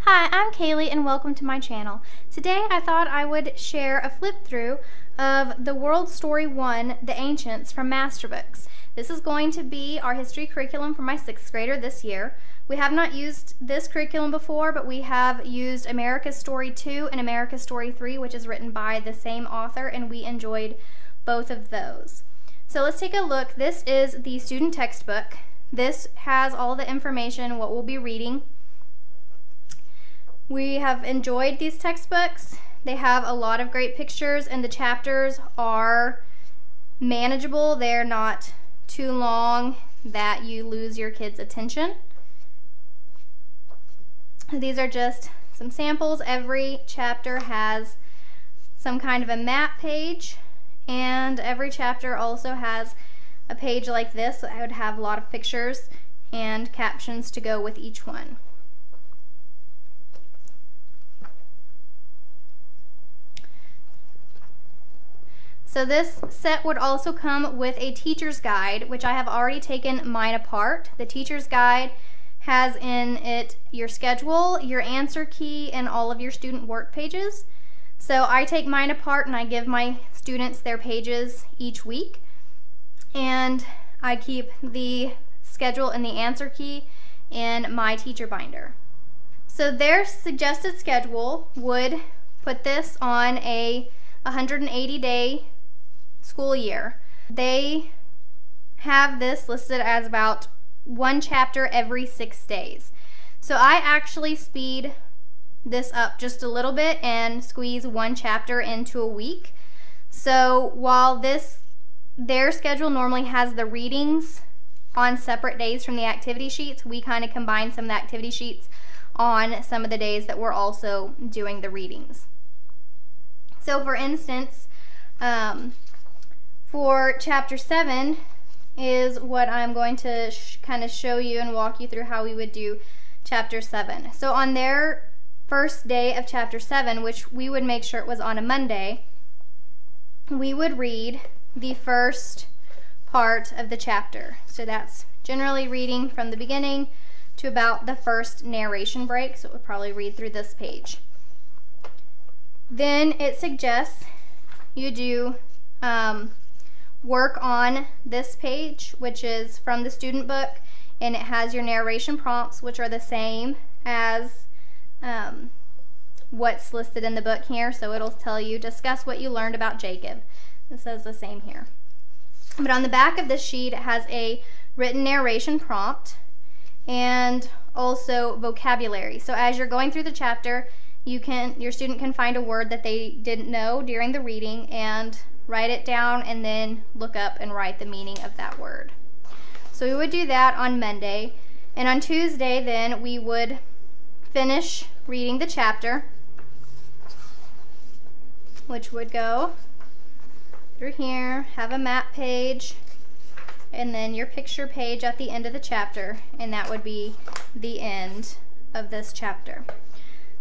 Hi, I'm Kaylee and welcome to my channel. Today I thought I would share a flip through of the World Story 1, The Ancients from Masterbooks. This is going to be our history curriculum for my 6th grader this year. We have not used this curriculum before, but we have used America's Story 2 and America's Story 3, which is written by the same author, and we enjoyed both of those. So let's take a look. This is the student textbook. This has all the information, what we'll be reading. We have enjoyed these textbooks. They have a lot of great pictures and the chapters are manageable. They're not too long that you lose your kids' attention. These are just some samples. Every chapter has some kind of a map page, and every chapter also has a page like this that would have a lot of pictures and captions to go with each one. So this set would also come with a teacher's guide, which I have already taken mine apart. The teacher's guide has in it your schedule, your answer key, and all of your student work pages. So I take mine apart and I give my students their pages each week. And I keep the schedule and the answer key in my teacher binder. So their suggested schedule would put this on a 180-day school year. They have this listed as about one chapter every 6 days. So I actually speed this up just a little bit and squeeze one chapter into a week. So while their schedule normally has the readings on separate days from the activity sheets, we kind of combine some of the activity sheets on some of the days that we're also doing the readings. So for instance, for chapter 7 is what I'm going to kind of show you and walk you through how we would do chapter 7. So on their first day of chapter 7, which we would make sure it was on a Monday, we would read the first part of the chapter. So that's generally reading from the beginning to about the first narration break, so it would probably read through this page. Then it suggests you do work on this page, which is from the student book, and it has your narration prompts, which are the same as what's listed in the book here. So it'll tell you, discuss what you learned about Jacob. It says the same here. But on the back of this sheet, it has a written narration prompt and also vocabulary. So as you're going through the chapter, your student can find a word that they didn't know during the reading and write it down and then look up and write the meaning of that word. So we would do that on Monday, and on Tuesday then we would finish reading the chapter, which would go through here, have a map page, and then your picture page at the end of the chapter, and that would be the end of this chapter.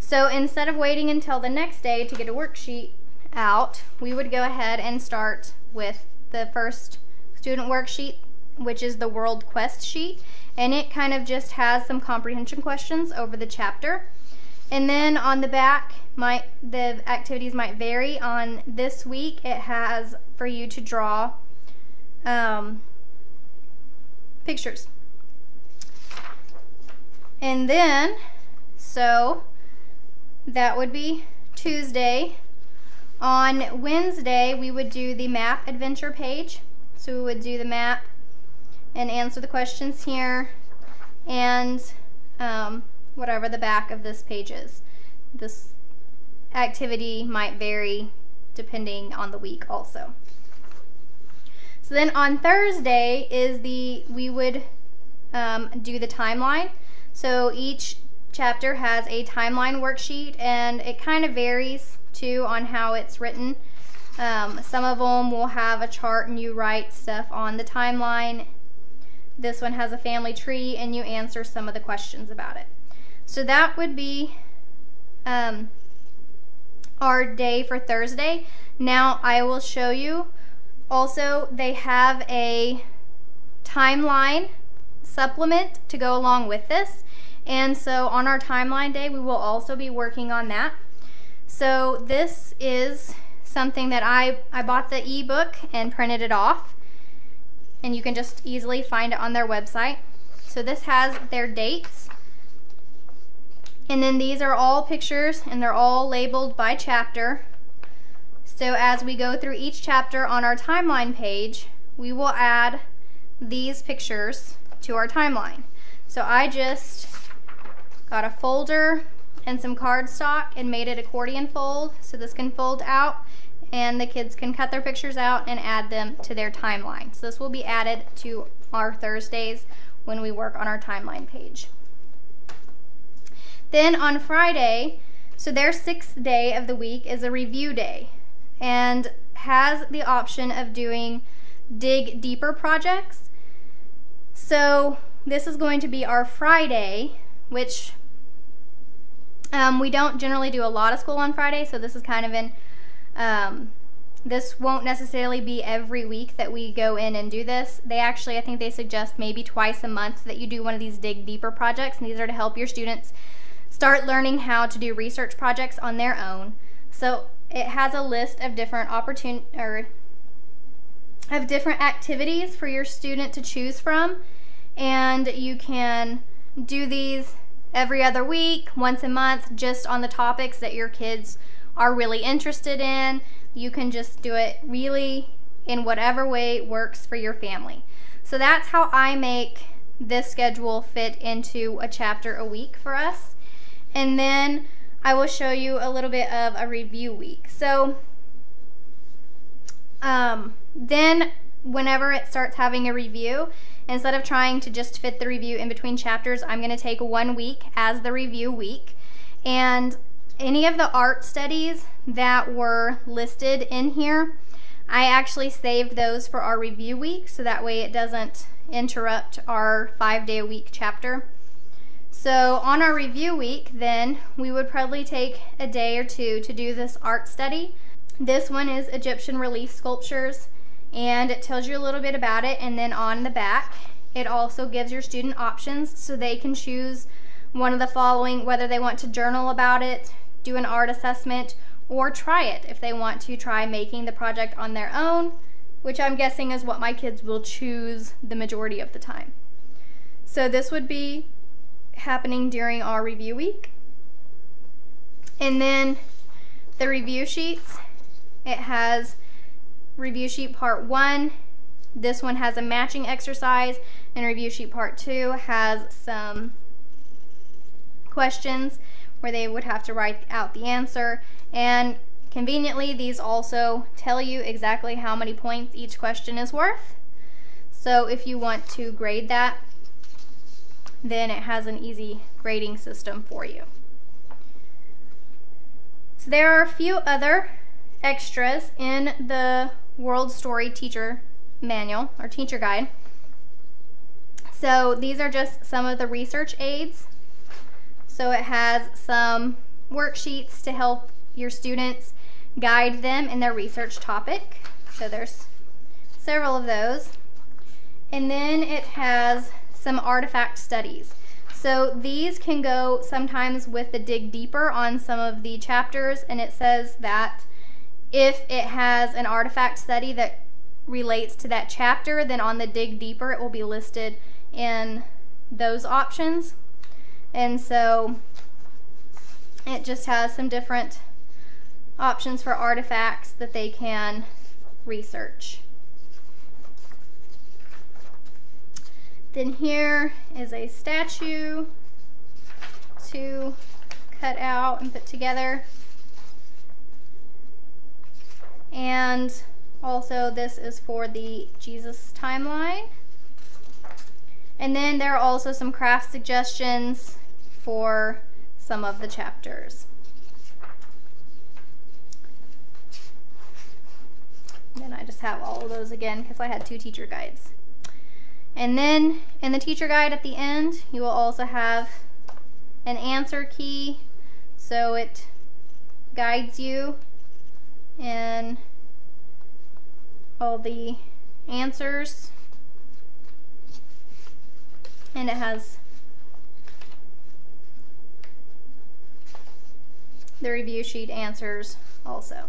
So instead of waiting until the next day to get a worksheet out, we would go ahead and start with the first student worksheet, which is the World Quest sheet, and it kind of just has some comprehension questions over the chapter. And then on the back, the activities might vary. On this week, it has for you to draw pictures. And then, so that would be Tuesday. On Wednesday, we would do the map adventure page. So we would do the map and answer the questions here, and whatever the back of this page is. This activity might vary depending on the week also. So then on Thursday we would do the timeline. So each chapter has a timeline worksheet, and it kind of varies too on how it's written. Some of them will have a chart and you write stuff on the timeline. This one has a family tree and you answer some of the questions about it. So that would be our day for Thursday. Now I will show you also, they have a timeline supplement to go along with this, And so on our timeline day, we will also be working on that. So this is something that I bought the ebook and printed it off, and you can just easily find it on their website. So this has their dates, and then these are all pictures, and they're all labeled by chapter. So as we go through each chapter on our timeline page, we will add these pictures to our timeline. So I just got a folder and some cardstock and made it accordion fold, so this can fold out and the kids can cut their pictures out and add them to their timeline. So this will be added to our Thursdays when we work on our timeline page. Then on Friday, so their 6th day of the week is a review day and has the option of doing dig deeper projects. So this is going to be our Friday, which we don't generally do a lot of school on Friday, so this is kind of in, this won't necessarily be every week that we go in and do this. They actually, I think they suggest maybe twice a month that you do one of these dig deeper projects, and these are to help your students start learning how to do research projects on their own. So it has a list of different different activities for your student to choose from, and you can do these every other week, once a month, just on the topics that your kids are really interested in. You can just do it really in whatever way works for your family. So that's how I make this schedule fit into a chapter a week for us. And then I will show you a little bit of a review week. So then whenever it starts having a review, instead of trying to just fit the review in between chapters, I'm going to take 1 week as the review week. And any of the art studies that were listed in here, I actually saved those for our review week, so that way it doesn't interrupt our 5-day-a-week chapter. So on our review week, then, we would probably take a day or two to do this art study. This one is Egyptian relief sculptures, and it tells you a little bit about it, and then on the back it also gives your student options so they can choose one of the following, whether they want to journal about it, do an art assessment, or try it if they want to try making the project on their own, which I'm guessing is what my kids will choose the majority of the time. So this would be happening during our review week. And then the review sheets, it has review sheet part 1. This one has a matching exercise, and review sheet part 2 has some questions where they would have to write out the answer. And conveniently, these also tell you exactly how many points each question is worth. So if you want to grade that, then it has an easy grading system for you. So there are a few other extras in the World Story Teacher Manual or Teacher Guide. So these are just some of the research aids. So it has some worksheets to help your students guide them in their research topic. So there's several of those. And then it has some artifact studies. So these can go sometimes with the dig deeper on some of the chapters, and it says that if it has an artifact study that relates to that chapter, then on the dig deeper it will be listed in those options. And so it just has some different options for artifacts that they can research. Then here is a statue to cut out and put together. And also this is for the Jesus timeline. And then there are also some craft suggestions for some of the chapters. And then I just have all of those again because I had 2 teacher guides. And then in the teacher guide at the end, you will also have an answer key, so it guides you in all the answers. And it has the review sheet answers also.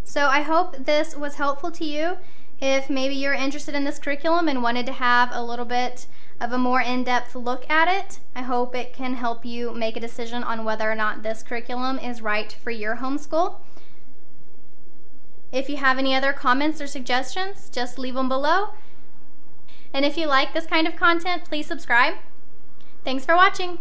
So I hope this was helpful to you. If maybe you're interested in this curriculum and wanted to have a little bit of a more in-depth look at it, I hope it can help you make a decision on whether or not this curriculum is right for your homeschool. If you have any other comments or suggestions, just leave them below. And if you like this kind of content, please subscribe. Thanks for watching.